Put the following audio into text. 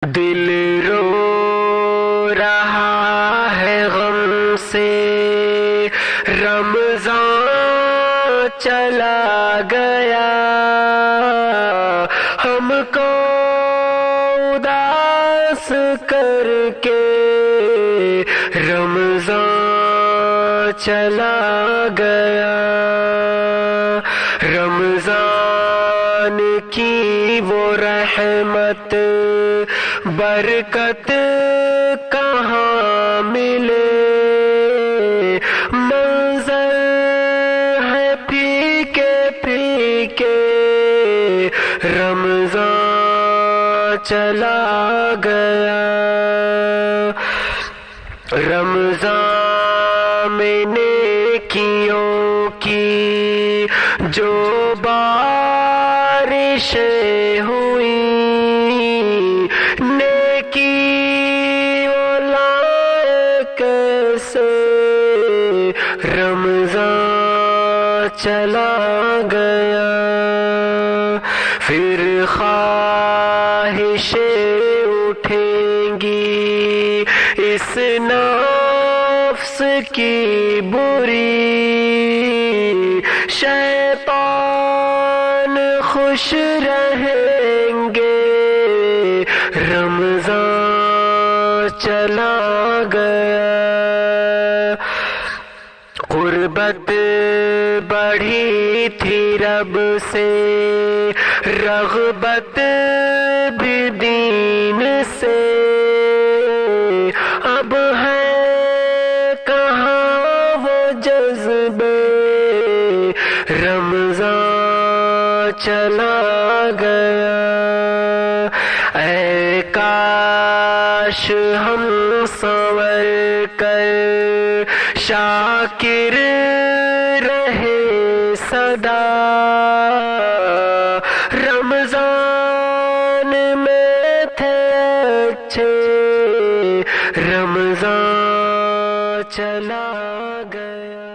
دل رو رہا ہے غم سے، رمضان چلا گیا، ہم کو اداس کر کے رمضان چلا گیا۔ رمضان کی وہ رحمت برکت کہاں ملے، منظر ہے پھیکے پھیکے، رمضان چلا گیا۔ رمضان میں نیکیوں کی جو بارشیں ہوئیں، نیکی لائے کیسے، رمضان چلا گیا۔ پھر خواہشیں اٹھیں گی اس نفس کی بری، شیطان خوش رہیں گے، رمضان چلا گیا۔ قربت بڑھی تھی رب سے، رغبت بھی دین سے، اب ہے کہاں وہ جذبے، رمضان چلا گیا۔ اے کاش ہم سنور کر شاکر رہے صدا، رمضان میں تھے اچھے، رمضان چلا گیا۔